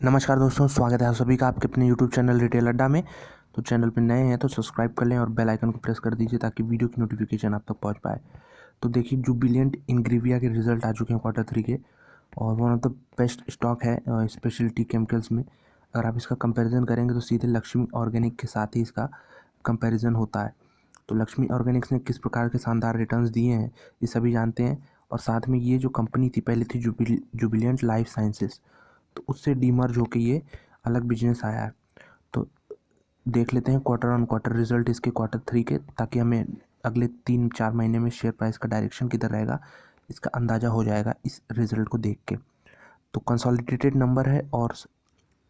नमस्कार दोस्तों, स्वागत है आप सभी का आपके अपने यूट्यूब चैनल रिटेल अड्डा में। तो चैनल पर नए हैं तो सब्सक्राइब कर लें और बेल आइकन को प्रेस कर दीजिए ताकि वीडियो की नोटिफिकेशन आप तक पहुंच पाए। तो देखिए, जुबिलेंट इंग्रेविया के रिजल्ट आ चुके हैं Q3 के, और one of the best stock है स्पेशलिटी केमिकल्स में। अगर आप इसका कंपैरिजन करेंगे तो सीधे लक्ष्मी ऑर्गेनिक के साथ ही इसका कंपैरिजन होता है। तो लक्ष्मी ऑर्गेनिक्स ने किस प्रकार के शानदार रिटर्न्स दिए हैं ये सभी जानते हैं। और साथ में ये जो कंपनी थी पहले थी जुबिलेंट लाइफ साइंसेस, तो उससे डीमर्ज होके ये अलग बिजनेस आया है। तो देख लेते हैं क्वार्टर ऑन क्वार्टर रिजल्ट इसके Q3 के, ताकि हमें अगले 3-4 महीने में शेयर प्राइस का डायरेक्शन किधर रहेगा इसका अंदाज़ा हो जाएगा इस रिजल्ट को देख के। तो कंसोलिडेटेड नंबर है और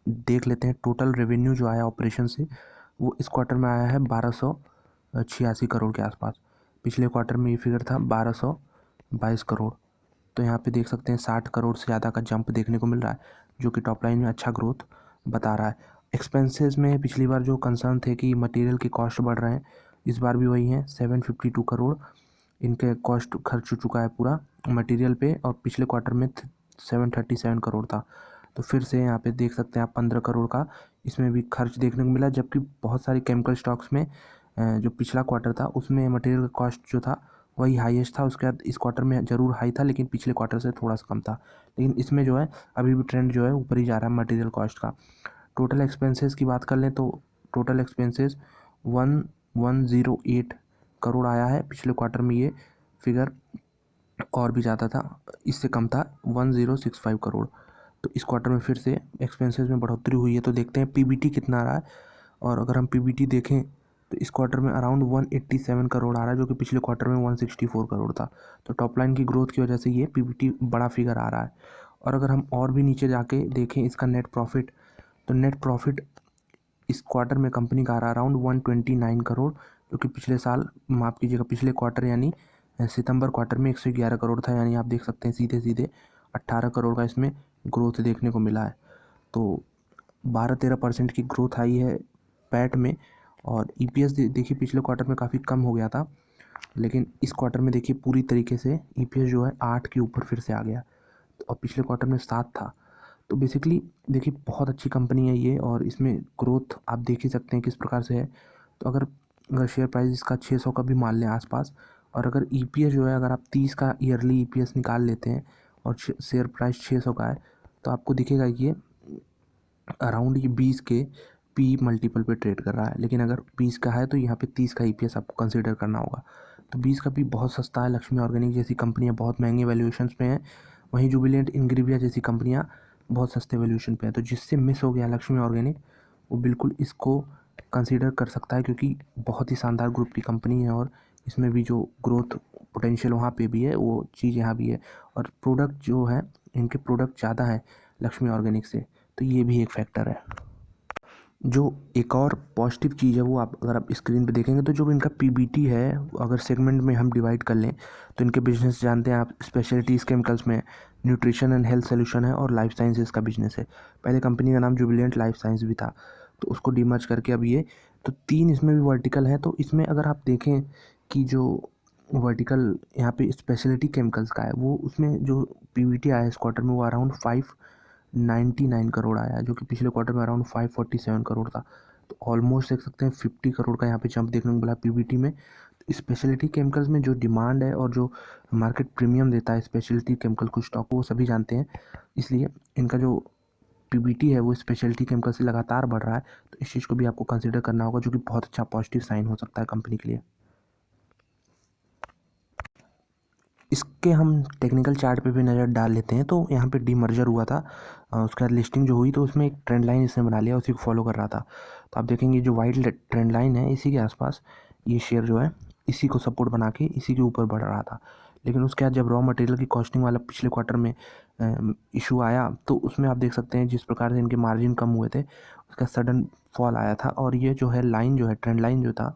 देख लेते हैं टोटल रेवेन्यू जो आया ऑपरेशन से, वो इस क्वार्टर में आया है 1286 करोड़ के आसपास। पिछले क्वार्टर में ये फिगर था 1222 करोड़। तो यहाँ पे देख सकते हैं 60 करोड़ से ज़्यादा का जंप देखने को मिल रहा है, जो कि टॉप लाइन में अच्छा ग्रोथ बता रहा है। एक्सपेंसेस में पिछली बार जो कंसर्न थे कि मटेरियल के कॉस्ट बढ़ रहे हैं, इस बार भी वही है। 752 करोड़ इनके कॉस्ट खर्च हो चुका है पूरा मटेरियल पे, और पिछले क्वार्टर में 737 करोड़ था। तो फिर से यहाँ पे देख सकते हैं आप 15 करोड़ का इसमें भी खर्च देखने को मिला, जबकि बहुत सारी केमिकल स्टॉक्स में जो पिछला क्वार्टर था उसमें मटेरियल का कॉस्ट जो था वही हाईएस्ट था। उसके बाद इस क्वार्टर में ज़रूर हाई था, लेकिन पिछले क्वार्टर से थोड़ा सा कम था। लेकिन इसमें जो है अभी भी ट्रेंड जो है ऊपर ही जा रहा है मटेरियल कॉस्ट का। टोटल एक्सपेंसेस की बात कर लें तो टोटल एक्सपेंसेस 1108 करोड़ आया है। पिछले क्वार्टर में ये फिगर और भी ज़्यादा था, इससे कम था 1065 करोड़। तो इस क्वार्टर में फिर से एक्सपेंसेस में बढ़ोतरी हुई है। तो देखते हैं पीबीटी कितना आ रहा है। और अगर हम पीबीटी देखें तो इस क्वार्टर में अराउंड 187 करोड़ आ रहा है, जो कि पिछले क्वार्टर में 164 करोड़ था। तो टॉप लाइन की ग्रोथ की वजह से ये पीबीटी बड़ा फिगर आ रहा है। और अगर हम और भी नीचे जाके देखें इसका नेट प्रॉफिट, तो नेट प्रॉफिट इस क्वार्टर में कंपनी का आ रहा है अराउंड 129 करोड़, जो कि पिछले साल, माफ़ कीजिएगा, पिछले क्वार्टर यानी सितंबर क्वार्टर में 111 करोड़ था। यानी आप देख सकते हैं सीधे सीधे 18 करोड़ का इसमें ग्रोथ देखने को मिला है। तो 12-13% की ग्रोथ आई है पैट में। और ईपीएस देखिए पिछले क्वार्टर में काफ़ी कम हो गया था, लेकिन इस क्वार्टर में देखिए पूरी तरीके से ईपीएस जो है 8 के ऊपर फिर से आ गया, और पिछले क्वार्टर में 7 था। तो बेसिकली देखिए बहुत अच्छी कंपनी है ये, और इसमें ग्रोथ आप देख ही सकते हैं किस प्रकार से है। तो अगर अगर शेयर प्राइस इसका 600 का भी मान लें आसपास, और अगर ईपीएस जो है अगर आप 30 का ईयरली ईपीएस निकाल लेते हैं और शेयर प्राइस 600 का है, तो आपको दिखेगा कि ये अराउंड ये 20 के पी मल्टीपल पे ट्रेड कर रहा है। लेकिन अगर 20 का है तो यहाँ पे 30 का ईपीएस आपको कंसीडर करना होगा। तो 20 का भी बहुत सस्ता है। लक्ष्मी ऑर्गेनिक जैसी कंपनियाँ बहुत महंगे वैल्यूएशंस पे हैं, वहीं जुबिलेंट इंग्रेविया जैसी कंपनियाँ बहुत सस्ते वैल्यूएशन पे हैं। तो जिससे मिस हो गया लक्ष्मी ऑर्गेनिक, वो बिल्कुल इसको कंसीडर कर सकता है, क्योंकि बहुत ही शानदार ग्रुप की कंपनी है, और इसमें भी जो ग्रोथ पोटेंशियल वहाँ पे भी है वो चीज़ यहाँ भी है। और प्रोडक्ट जो है, इनके प्रोडक्ट ज़्यादा हैं लक्ष्मी ऑर्गेनिक से, तो ये भी एक फैक्टर है। जो एक और पॉजिटिव चीज़ है वो अगर आप स्क्रीन पे देखेंगे तो जो इनका पीबीटी है, अगर सेगमेंट में हम डिवाइड कर लें तो इनके बिजनेस जानते हैं आप, स्पेशलिटीज़ केमिकल्स में न्यूट्रिशन एंड हेल्थ सोल्यूशन है, और लाइफ साइंसेज का बिजनेस है। पहले कंपनी का नाम जुबिलेंट लाइफ साइंस भी था, तो उसको डीमर्ज करके अब ये, तो 3 इसमें भी वर्टिकल हैं। तो इसमें अगर आप देखें कि जो वर्टिकल यहाँ पे स्पेशलिटी केमिकल्स का है, वो उसमें जो पीबीटी आया इस क्वार्टर में वो अराउंड 599 करोड़ आया, जो कि पिछले क्वार्टर में अराउंड 547 करोड़ था। तो ऑलमोस्ट देख सकते हैं 50 करोड़ का यहाँ पे जंप देखने को मिला पीबीटी में। स्पेशलिटी केमिकल्स में जो डिमांड है और जो मार्केट प्रीमियम देता है स्पेशलिटी केमिकल कुछ स्टॉक, वो सभी जानते हैं। इसलिए इनका जो पीबीटी है वो स्पेशलिटी केमिकल से लगातार बढ़ रहा है। तो इस चीज़ को भी आपको कंसिडर करना होगा, जो कि बहुत अच्छा पॉजिटिव साइन हो सकता है कंपनी के लिए। इसके हम टेक्निकल चार्ट पे भी नज़र डाल लेते हैं। तो यहाँ पे डीमर्जर हुआ था, उसके बाद लिस्टिंग जो हुई तो उसमें एक ट्रेंड लाइन इसने बना लिया, उसी को फॉलो कर रहा था। तो आप देखेंगे जो वाइट ट्रेंड लाइन है इसी के आसपास ये शेयर जो है इसी को सपोर्ट बना के इसी के ऊपर बढ़ रहा था। लेकिन उसके बाद जब रॉ मटेरियल की कॉस्टिंग वाला पिछले क्वार्टर में इशू आया, तो उसमें आप देख सकते हैं जिस प्रकार से इनके मार्जिन कम हुए थे, उसका सडन फॉल आया था। और ये जो है लाइन जो है ट्रेंड लाइन जो था,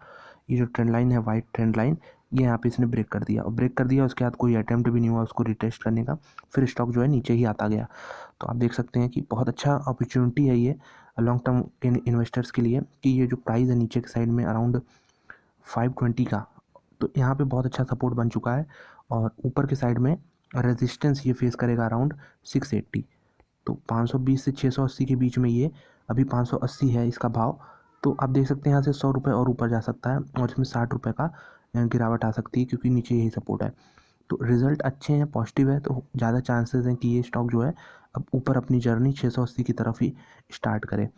ये जो ट्रेंड लाइन है वाइट ट्रेंड लाइन, ये यहाँ पे इसने ब्रेक कर दिया, और ब्रेक कर दिया उसके बाद कोई अटैम्प्ट भी नहीं हुआ उसको रिटेस्ट करने का। फिर स्टॉक जो है नीचे ही आता गया। तो आप देख सकते हैं कि बहुत अच्छा अपॉर्चुनिटी है ये लॉन्ग टर्म के इन्वेस्टर्स के लिए, कि ये जो प्राइस है नीचे के साइड में अराउंड 520 का, तो यहाँ पे बहुत अच्छा सपोर्ट बन चुका है। और ऊपर के साइड में रेजिस्टेंस ये फेस करेगा अराउंड 680। तो 520 से 680 के बीच में ये अभी 580 है इसका भाव। तो आप देख सकते हैं यहाँ से 100 रुपये और ऊपर जा सकता है और इसमें 60 रुपये का गिरावट आ सकती है, क्योंकि नीचे यही सपोर्ट है। तो रिज़ल्ट अच्छे हैं, पॉजिटिव है, तो ज़्यादा चांसेस हैं कि ये स्टॉक जो है अब ऊपर अपनी जर्नी 680 की तरफ ही स्टार्ट करे।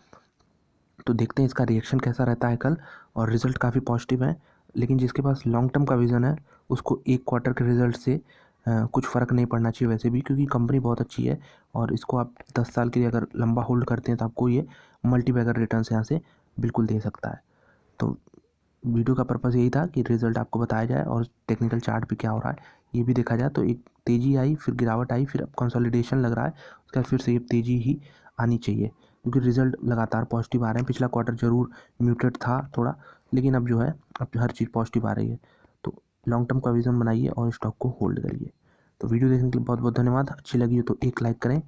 तो देखते हैं इसका रिएक्शन कैसा रहता है कल। और रिज़ल्ट काफ़ी पॉजिटिव है, लेकिन जिसके पास लॉन्ग टर्म का विज़न है उसको एक क्वार्टर के रिज़ल्ट से कुछ फ़र्क नहीं पड़ना चाहिए वैसे भी, क्योंकि कंपनी बहुत अच्छी है और इसको आप 10 साल के लिए अगर लंबा होल्ड करते हैं तो आपको ये मल्टीबैगर रिटर्न्स यहाँ से बिल्कुल दे सकता है। तो वीडियो का पर्पज़ यही था कि रिज़ल्ट आपको बताया जाए और टेक्निकल चार्ट पे क्या हो रहा है ये भी देखा जाए। तो एक तेज़ी आई, फिर गिरावट आई, फिर अब कंसोलिडेशन लग रहा है, उसके बाद फिर से ये तेज़ी ही आनी चाहिए, क्योंकि रिज़ल्ट लगातार पॉजिटिव आ रहे हैं। पिछला क्वार्टर ज़रूर म्यूटेड था थोड़ा, लेकिन अब जो है अब हर चीज़ पॉजिटिव आ रही है। तो लॉन्ग टर्म का विज़न बनाइए और स्टॉक को होल्ड करिए। तो वीडियो देखने के लिए बहुत बहुत धन्यवाद। अच्छी लगी हो तो एक लाइक करें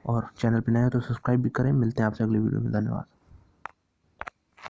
और चैनल पर नए हो तो सब्सक्राइब भी करें। मिलते हैं आपसे अगली वीडियो में। धन्यवाद।